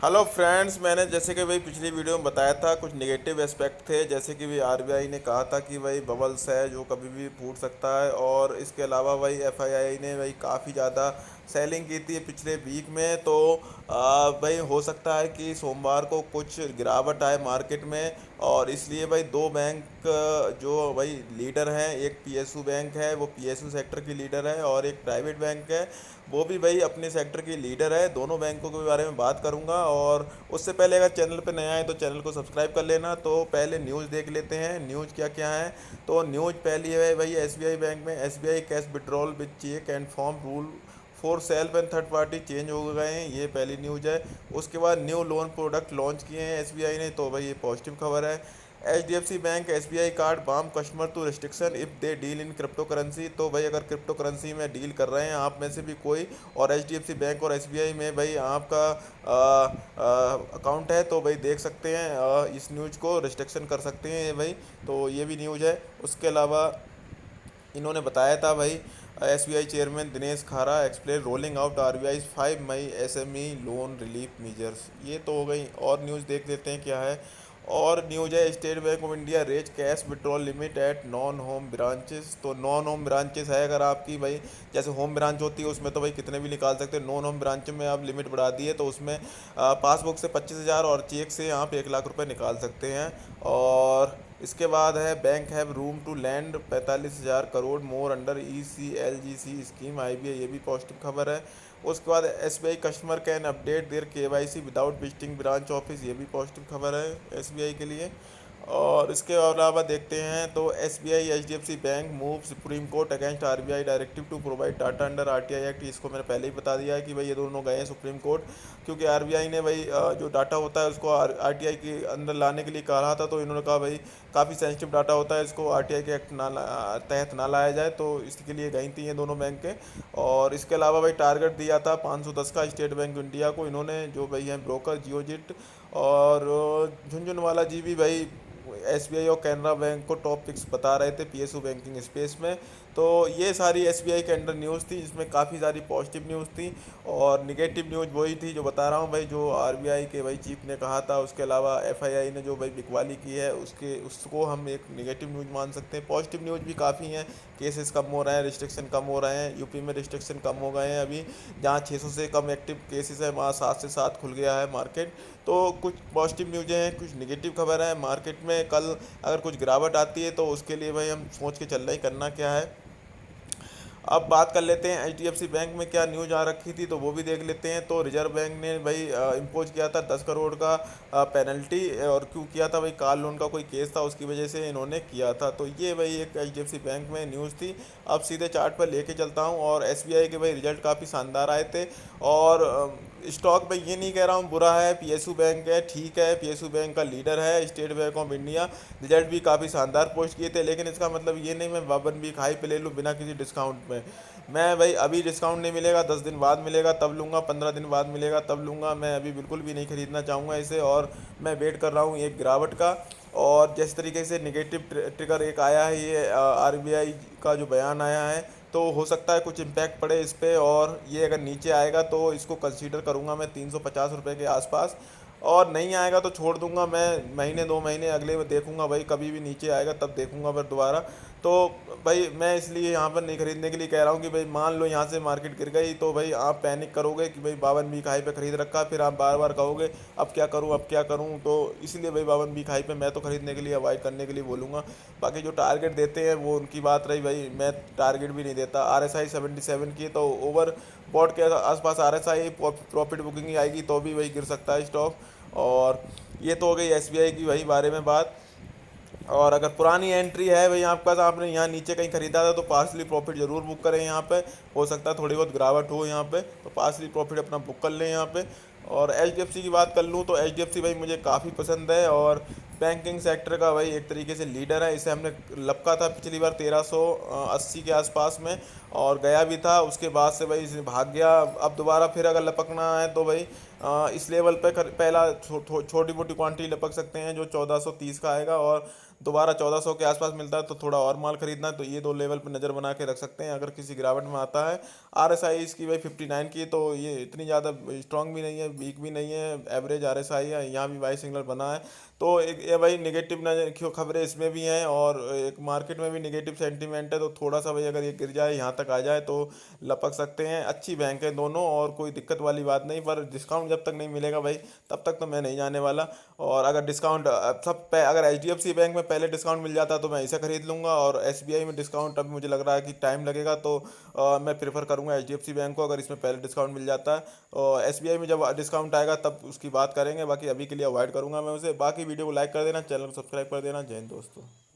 Hello friends, मैंने जैसे कि भाई पिछली वीडियो में बताया था कुछ नेगेटिव एस्पेक्ट थे। जैसे कि भाई आरबीआई ने कहा था कि भाई बबल्स है जो कभी भी फूट सकता है। और इसके अलावा भाई एफआईआई ने भाई काफ़ी ज़्यादा सेलिंग की थी पिछले वीक में। तो भाई हो सकता है कि सोमवार को कुछ गिरावट आए मार्केट में। और इसलिए भाई दो बैंक जो भाई लीडर हैं, एक पीएसयू बैंक है, वो पीएसयू सेक्टर की लीडर है, और एक प्राइवेट बैंक है, वो भी भाई अपने सेक्टर की लीडर है। दोनों बैंकों के बारे में बात करूंगा। और उससे पहले अगर चैनल पे नया है तो चैनल को सब्सक्राइब कर लेना। तो पहले न्यूज़ देख लेते हैं, न्यूज़ क्या क्या है। तो न्यूज़ पहली है भाई, एसबीआई बैंक में SBI cash withdrawal with cheque and form rule for self and third party change हो गए हैं, ये पहली न्यूज़ है। उसके बाद न्यू लोन प्रोडक्ट लॉन्च किए हैं एसबीआई ने, तो भाई ये पॉजिटिव खबर है। H D F C bank SBI card bans customer to restriction if they deal in crypto currency. तो भाई अगर क्रिप्टो करेंसी में डील कर रहे हैं आप में से भी कोई, और H D F C bank और एसबीआई में भाई आपका अकाउंट है, तो भाई देख सकते हैं, इस न्यूज़ को रिस्ट्रिक्शन कर सकते हैं ये भाई। तो ये भी न्यूज़ है। उसके अलावा इन्होंने बताया था भाई, एसबीआई चेयरमैन दिनेश खारा एक्सप्लेन रोलिंग आउट आरबीआई 5 मई एसएमई लोन रिलीफ मेजर्स। ये तो हो गई। और न्यूज़ देख लेते हैं क्या है। और न्यूज़ है, State Bank of India raise cash withdrawal limit at non home branches. तो नॉन होम ब्रांचेस है अगर आपकी भाई, जैसे होम ब्रांच होती है उसमें तो भाई कितने भी निकाल सकते हैं, नॉन होम ब्रांच में आप लिमिट बढ़ा दी है, तो उसमें पासबुक से 25,000 और चेक से आप 1 लाख रुपए निकाल सकते हैं। और इसके बाद है, bank have room to lend 45,000 crore more under E C L G C scheme IBI, ये भी पॉजिटिव खबर है। उसके बाद SBI customer can update their KYC without visiting branch office, ये भी पॉजिटिव खबर है एसबीआई के लिए। और इसके अलावा देखते हैं तो S B I H D F C bank move Supreme Court against R B I directive to provide data under R T I act. इसको मैंने पहले ही बता दिया है कि भाई ये दोनों गए हैं सुप्रीम कोर्ट, क्योंकि आर बी आई ने भाई जो डाटा होता है उसको आर टी आई के अंदर लाने के लिए कहा था। तो इन्होंने कहा भाई काफ़ी सेंसिटिव डाटा होता है, इसको आर टी आई के एक्ट तहत ना लाया जाए, तो इसके लिए गई थी ये दोनों बैंक के। और इसके अलावा भाई टारगेट दिया था 510 का स्टेट बैंक ऑफ इंडिया को, इन्होंने जो भाई हैं ब्रोकर जियोजिट और झुंझुनवाला जी भी भाई एसबीआई और कैनरा बैंक को टॉप पिक्स बता रहे थे पीएसयू बैंकिंग स्पेस में। तो ये सारी एसबीआई के अंडर न्यूज़ थी, जिसमें काफ़ी सारी पॉजिटिव न्यूज़ थी। और निगेटिव न्यूज़ वही थी जो बता रहा हूँ भाई, जो आरबीआई के भाई चीफ ने कहा था। उसके अलावा एफआईआई ने जो भाई बिकवाली की है उसको हम एक निगेटिव न्यूज़ मान सकते हैं। पॉजिटिव न्यूज़ भी काफ़ी हैं, केसेस कम हो रहे हैं, रिस्ट्रिक्शन कम हो रहे हैं, यूपी में रिस्ट्रिक्शन कम हो गए हैं अभी, जहाँ 600 से कम एक्टिव केसेस है वहाँ 7 से 7 खुल गया है मार्केट। तो कुछ पॉजिटिव न्यूज़ें हैं, कुछ निगेटिव खबर है मार्केट में। कल अगर कुछ गिरावट आती है तो उसके लिए भाई हम सोच के चल रहे हैं करना क्या है। अब बात कर लेते हैं H D F C bank में क्या न्यूज आ रखी थी, तो वो भी देख लेते हैं। तो रिजर्व बैंक ने भाई इम्पोज किया था 10 करोड़ का पेनल्टी। और क्यों किया था भाई, कार लोन का कोई केस था उसकी वजह से इन्होंने किया था। तो ये भाई एक H D F C bank में न्यूज़ थी। अब सीधे चार्ट पर लेके चलता हूँ। और एस बी आई के भाई रिजल्ट काफ़ी शानदार आए थे। और स्टॉक में ये नहीं कह रहा हूँ बुरा है, पीएसयू बैंक है ठीक है, पीएसयू बैंक का लीडर है State Bank of India, result भी काफ़ी शानदार पोस्ट किए थे। लेकिन इसका मतलब ये नहीं मैं बावन वीक हाई पे ले लूँ बिना किसी डिस्काउंट में। मैं भाई अभी डिस्काउंट नहीं मिलेगा, 10 दिन बाद मिलेगा तब लूँगा, 15 दिन बाद मिलेगा तब लूँगा। मैं अभी बिल्कुल भी नहीं खरीदना चाहूँगा इसे। और मैं वेट कर रहा हूँ एक गिरावट का। और जिस तरीके से निगेटिव ट्रिगर एक आया है, ये आरबीआई का जो बयान आया है, तो हो सकता है कुछ इम्पैक्ट पड़े इस पे। और ये अगर नीचे आएगा तो इसको कंसीडर करूँगा मैं 350 रुपये के आसपास। और नहीं आएगा तो छोड़ दूंगा मैं, महीने 2 महीने अगले में देखूंगा भाई, कभी भी नीचे आएगा तब देखूंगा फिर दोबारा। तो भाई मैं इसलिए यहाँ पर नहीं खरीदने के लिए कह रहा हूँ कि भाई मान लो यहाँ से मार्केट गिर गई तो भाई आप पैनिक करोगे कि भाई 52 वीक हाई पे खरीद रखा, फिर आप बार बार कहोगे अब क्या करूँ अब क्या करूँ। तो इसलिए भाई 52 वीक हाई पे मैं तो खरीदने के लिए अवॉइड करने के लिए बोलूँगा। बाकी जो टारगेट देते हैं वो उनकी बात रही भाई, मैं टारगेट भी नहीं देता। आर एस आई 77 की, तो ओवर बॉट के आसपास R S I profit booking ही आएगी तो भी वही गिर सकता है स्टॉक। और ये तो हो गई एसबीआई की वही बारे में बात। और अगर पुरानी एंट्री है भाई आपके पास, आपने यहाँ नीचे कहीं खरीदा था, तो पार्सली प्रॉफिट जरूर बुक करें यहाँ पे। हो सकता है थोड़ी बहुत गिरावट हो यहाँ पे, तो पार्सली प्रॉफिट अपना बुक कर लें यहाँ पे। और एच डी एफ सी की बात कर लूँ तो एच डी एफ सी भाई मुझे काफ़ी पसंद है। और बैंकिंग सेक्टर का भाई एक तरीके से लीडर है। इसे हमने लपका था पिछली बार 1380 के आसपास में, और गया भी था। उसके बाद से भाई इसे भाग गया। अब दोबारा फिर अगर लपकना है तो भाई इस लेवल पे पहला छोटी मोटी क्वांटिटी लपक सकते हैं जो 1430 का आएगा। और दोबारा 1400 के आसपास मिलता है तो थोड़ा और माल खरीदना है, तो ये दो लेवल पे नज़र बना के रख सकते हैं। अगर किसी गिरावट में आता है RSI इसकी भाई 59 की, तो ये इतनी ज़्यादा स्ट्रांग भी नहीं है, वीक भी नहीं है, एवरेज RSI है, यहाँ भी बाई सिग्नल बना है। तो एक ये भाई निगेटिव नजर क्यों खबरें इसमें भी हैं, और एक मार्केट में भी निगेटिव सेंटीमेंट है, तो थोड़ा सा भाई अगर ये गिर जाए यहाँ तक आ जाए तो लपक सकते हैं। अच्छी बैंक है दोनों, और कोई दिक्कत वाली बात नहीं, पर डिस्काउंट जब तक नहीं मिलेगा भाई तब तक तो मैं नहीं जाने वाला। और अगर डिस्काउंट अगर HDFC बैंक में पहले डिस्काउंट मिल जाता तो मैं इसे खरीद लूँगा, और SBI में डिस्काउंट अभी मुझे लग रहा है कि टाइम लगेगा, तो मैं प्रेफर करूँगा HDFC बैंक को अगर इसमें पहले डिस्काउंट मिल जाता है। और SBI में जब डिस्काउंट आएगा तब उसकी बात करेंगे, बाकी अभी के लिए अवॉइड करूँगा मैं उसे। बाकी वीडियो को लाइक कर देना, चैनल को सब्सक्राइब कर देना। जय हिंद दोस्तों।